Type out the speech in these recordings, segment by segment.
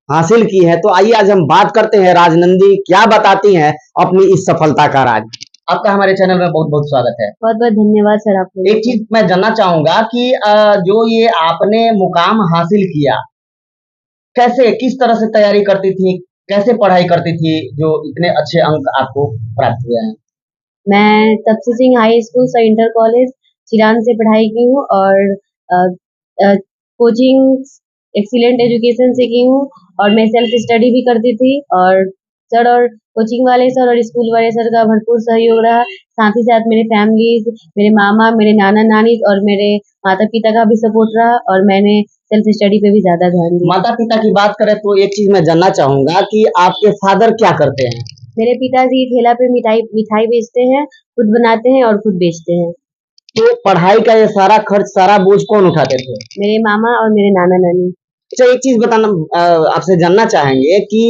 हासिल की है। तो आइए आज हम बात करते हैं राजनंदी क्या बताती हैं अपनी इस सफलता का राज। आपका हमारे चैनल में बहुत बहुत स्वागत है। बहुत बहुत धन्यवाद सर आपको। एक चीज मैं जानना चाहूंगा कि जो ये आपने मुकाम हासिल किया, कैसे किस तरह से तैयारी करती थी, कैसे पढ़ाई करती थी जो इतने अच्छे अंक आपको प्राप्त हुए हैं? मैं तपसी सिंह हाई स्कूल से इंटर कॉलेज चिरान से पढ़ाई की हूँ और कोचिंग एक्सीलेंट एजुकेशन से की हूँ और मैं सेल्फ स्टडी भी करती थी और सर और कोचिंग वाले सर और स्कूल वाले सर का भरपूर सहयोग रहा। साथ ही साथ मेरे फैमिली, मेरे मामा, मेरे नाना नानी और मेरे माता पिता का भी सपोर्ट रहा और मैंने सेल्फ स्टडी पे भी ज्यादा ध्यान दिया। माता पिता की बात करें तो एक चीज मैं जानना चाहूंगा कि आपके फादर क्या करते हैं? मेरे पिताजी ठेला पे मिठाई बेचते हैं, खुद बनाते हैं और खुद बेचते हैं। तो पढ़ाई का ये सारा खर्च, सारा बोझ कौन उठाते थे? मेरे मामा और मेरे नाना नानी। अच्छा, एक चीज बताना, आपसे जानना चाहेंगे कि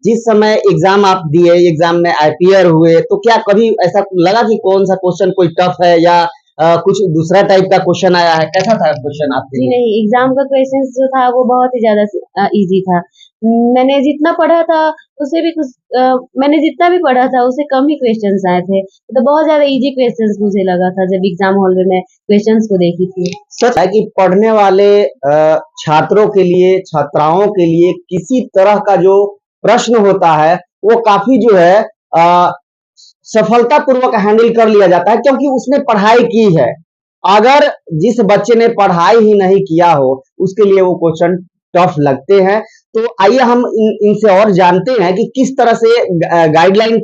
जिस समय एग्जाम आप दिए, एग्जाम में अपियर हुए, तो क्या कभी ऐसा लगा कि कौन सा क्वेश्चन कोई टफ है या कुछ दूसरा टाइप का क्वेश्चन आया है? कैसा था क्वेश्चन आपके जी लिए? नहीं, एग्जाम का क्वेश्चन जो था वो बहुत ही ज्यादा इजी था। मैंने जितना पढ़ा था उससे भी मैंने जितना भी पढ़ा था उससे कम ही क्वेश्चंस आए थे, तो बहुत ज्यादा इजी क्वेश्चंस मुझे लगा था जब एग्जाम हॉल में मैं क्वेश्चंस को देखी थी। सच है कि पढ़ने वाले छात्रों के लिए, छात्राओं के लिए किसी तरह का जो प्रश्न होता है वो काफी जो है अ, सफलतापूर्वक हैंडल कर लिया जाता है, क्योंकि उसने पढ़ाई की है। अगर जिस बच्चे ने पढ़ाई ही नहीं किया हो उसके लिए वो क्वेश्चन टफ लगते हैं। तो आइए हम इनसे और जानते हैं कि किस तरह से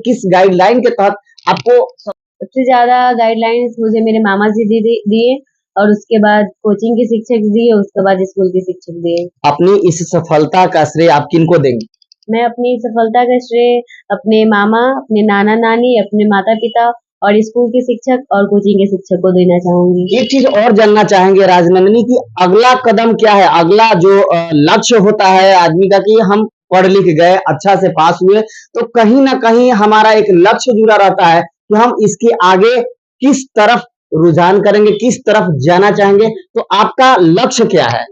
किस गाइडलाइन के तहत आपको। सबसे ज्यादा गाइडलाइंस मुझे मेरे मामा जी दिए और उसके बाद कोचिंग के शिक्षक दिए, उसके बाद स्कूल के शिक्षक दिए। अपनी इस सफलता का श्रेय आप किनको देंगे? मैं अपनी सफलता का श्रेय अपने मामा, अपने नाना नानी, अपने माता पिता और स्कूल के शिक्षक और कोचिंग के शिक्षक को देना चाहूंगी। एक चीज और जानना चाहेंगे राजनंदिनी की अगला कदम क्या है, अगला जो लक्ष्य होता है आदमी का कि हम पढ़ लिख गए, अच्छा से पास हुए, तो कहीं ना कहीं हमारा एक लक्ष्य जुड़ा रहता है कि हम इसके आगे किस तरफ रुझान करेंगे, किस तरफ जाना चाहेंगे। तो आपका लक्ष्य क्या है?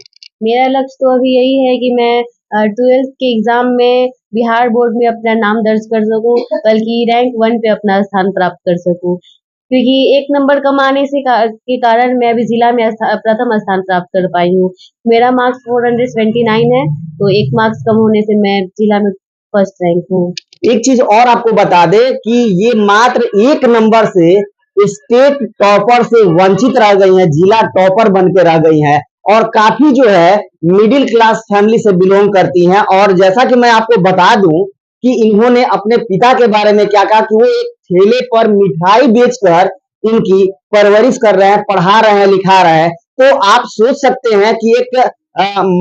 मेरा लक्ष्य तो अभी यही है कि मैं 12th के एग्जाम में बिहार बोर्ड में अपना नाम दर्ज कर सकूं, बल्कि रैंक 1 पे अपना स्थान प्राप्त कर सकूं, क्योंकि एक नंबर कम आने के कारण मैं अभी जिला में प्रथम स्थान प्राप्त कर पाई हूँ। मेरा मार्क्स 429 है, तो एक मार्क्स कम होने से मैं जिला में फर्स्ट रैंक हूँ। एक चीज और आपको बता दे कि ये मात्र एक नंबर से स्टेट टॉपर से वंचित रह गई हैं, जिला टॉपर बन के रह गई हैं और काफी जो है मिडिल क्लास फैमिली से बिलोंग करती हैं। और जैसा कि मैं आपको बता दूं कि इन्होंने अपने पिता के बारे में क्या कहा कि वो एक ठेले पर मिठाई बेचकर इनकी परवरिश कर रहे हैं, पढ़ा रहे हैं, लिखा रहे हैं। तो आप सोच सकते हैं कि एक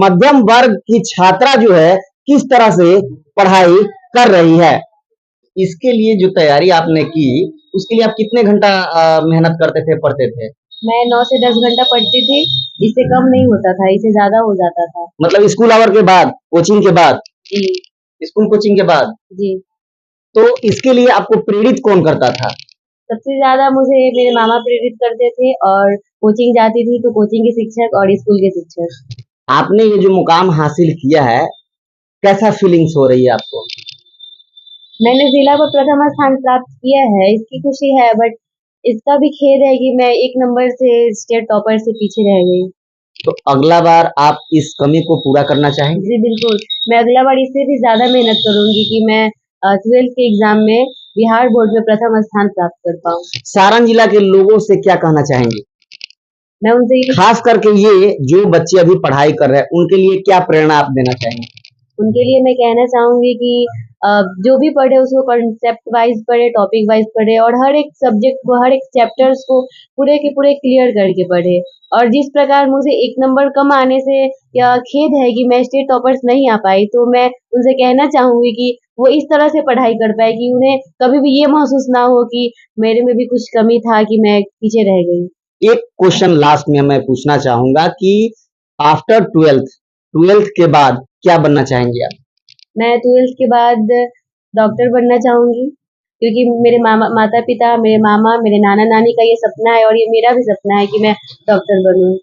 मध्यम वर्ग की छात्रा जो है किस तरह से पढ़ाई कर रही है। इसके लिए जो तैयारी आपने की, उसके लिए आप कितने घंटा मेहनत करते थे, पढ़ते थे? मैं 9 से 10 घंटा पढ़ती थी, इससे कम नहीं होता था, इससे ज्यादा हो जाता था। मतलब स्कूल आवर के बाद, कोचिंग के बाद? जी। स्कूल कोचिंग के बाद। जी। तो इसके लिए आपको प्रेरित कौन करता था? सबसे ज्यादा मुझे मेरे मामा प्रेरित करते थे और कोचिंग जाती थी तो कोचिंग के शिक्षक और स्कूल के शिक्षक। आपने ये जो मुकाम हासिल किया है, कैसा फीलिंग्स हो रही है आपको? मैंने जिला पर प्रथम स्थान प्राप्त किया है, इसकी खुशी है, बट इसका भी खेद है कि मैं एक नंबर से स्टेट टॉपर से पीछे रह गई। तो अगला बार आप इस कमी को पूरा करना चाहेंगे? जी बिल्कुल, मैं अगला बार इससे भी ज्यादा मेहनत करूंगी कि मैं 12th के एग्जाम में बिहार बोर्ड में प्रथम स्थान प्राप्त कर पाऊँ। सारण जिला के लोगों से क्या कहना चाहेंगे? मैं उनसे खास करके ये जो बच्चे अभी पढ़ाई कर रहे हैं उनके लिए क्या प्रेरणा आप देना चाहेंगे? उनके लिए मैं कहना चाहूंगी कि जो भी पढ़े उसको कॉन्सेप्ट वाइज पढ़े, टॉपिक वाइज पढ़े और हर एक सब्जेक्ट को, हर एक चैप्टर्स को पूरे के पूरे क्लियर करके पढ़े। और जिस प्रकार मुझे एक नंबर कम आने से या खेद है कि मैं स्टेट टॉपर्स नहीं आ पाई, तो मैं उनसे कहना चाहूंगी कि वो इस तरह से पढ़ाई कर पाए कि उन्हें कभी भी ये महसूस ना हो कि मेरे में भी कुछ कमी था, कि मैं पीछे रह गई। एक क्वेश्चन लास्ट में मैं पूछना चाहूंगा कि आफ्टर ट्वेल्थ के बाद क्या बनना चाहेंगे आप? मैं 12th के बाद डॉक्टर बनना चाहूंगी, क्योंकि मेरे माता पिता, मेरे मामा, मेरे नाना नानी का ये सपना है और ये मेरा भी सपना है कि मैं डॉक्टर बनूं।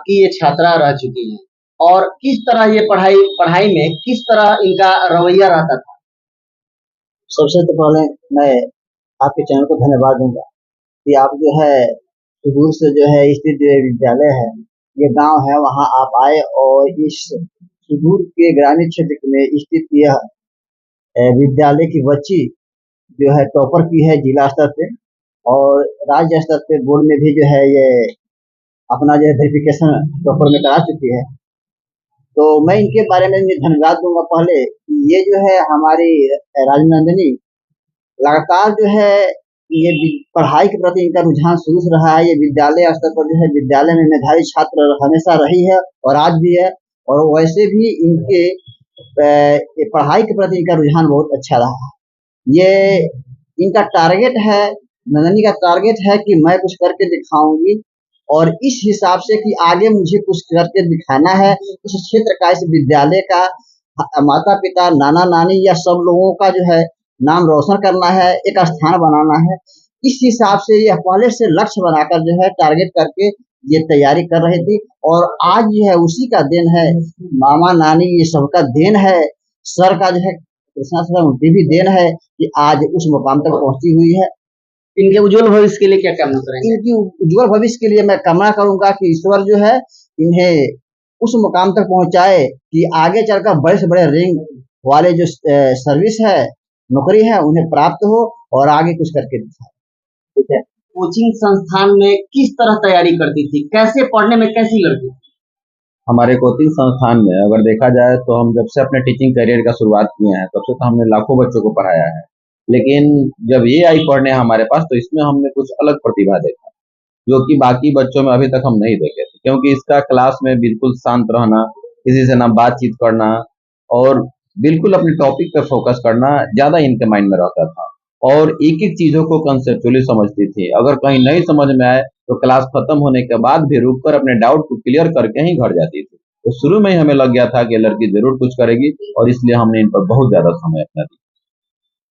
आपकी ये छात्रा रह चुकी हैं और किस तरह ये पढ़ाई पढ़ाई में किस तरह इनका रवैया रहता था? सबसे तो पहले मैं आपके चैनल को धन्यवाद दूंगा कि आप जो है सुदूर से जो है स्थित जो विद्यालय है, ये गांव है, वहां आप आए और इस सुदूर के ग्रामीण क्षेत्र में स्थित यह विद्यालय की बच्ची जो है टॉपर की है जिला स्तर पे, और राज्य स्तर पे बोर्ड में भी जो है ये अपना जो है वेरिफिकेशन टॉपर में करा चुकी है। तो मैं इनके बारे में ये धन्यवाद दूंगा पहले कि ये जो है हमारी राजनंदिनी लगातार जो है ये पढ़ाई के प्रति इनका रुझान शुरू से रहा है। ये विद्यालय स्तर पर जो है विद्यालय में मेधावी छात्र हमेशा रही है और आज भी है, और वैसे भी इनके ये पढ़ाई के प्रति इनका रुझान बहुत अच्छा रहा है। ये इनका टारगेट है, नंदनी का टारगेट है कि मैं कुछ करके दिखाऊंगी, और इस हिसाब से कि आगे मुझे कुछ करके दिखाना है, इस क्षेत्र का, इस विद्यालय का माता पिता नाना नानी या सब लोगों का जो है नाम रोशन करना है, एक स्थान बनाना है। इस हिसाब से यह पहले से लक्ष्य बनाकर जो है टारगेट करके ये तैयारी कर रही थी, और आज जो है उसी का देन है, मामा नानी ये सबका देन है, सर का जो है कृष्णा सर उनकी भी देन है कि आज उस मुकाम तक पहुंची हुई है। इनके उज्जवल भविष्य के लिए क्या कामना करेंगे? इनकी उज्जवल भविष्य के लिए मैं कामना करूंगा कि ईश्वर जो है इन्हें उस मुकाम तक पहुंचाए कि आगे चलकर बड़े से बड़े रैंक वाले जो सर्विस है, नौकरी है, उन्हें प्राप्त हो और आगे कुछ करके दिखाए। ठीक है। कोचिंग संस्थान में किस तरह तैयारी करती थी? कैसे पढ़ने में कैसी लड़की थी? हमारे कोचिंग संस्थान में अगर देखा जाए तो हम जब से अपने टीचिंग करियर का शुरुआत किए हैं तब से तो हमने लाखों बच्चों को पढ़ाया है, लेकिन जब ये आई पढ़ने हमारे पास तो इसमें हमने कुछ अलग प्रतिभा देखा जो कि बाकी बच्चों में अभी तक हम नहीं देखे थे। क्योंकि इसका क्लास में बिल्कुल शांत रहना, किसी से ना बातचीत करना और बिल्कुल अपने टॉपिक पे फोकस करना ज़्यादा इनके माइंड में रहता था, और एक एक चीज़ों को कंसेप्चुअली समझती थी। अगर कहीं नहीं समझ में आए तो क्लास खत्म होने के बाद भी रुक कर अपने डाउट को क्लियर करके ही घर जाती थी। तो शुरू में ही हमें लग गया था कि लड़की जरूर कुछ करेगी, और इसलिए हमने इन पर बहुत ज़्यादा समय अपना दिया।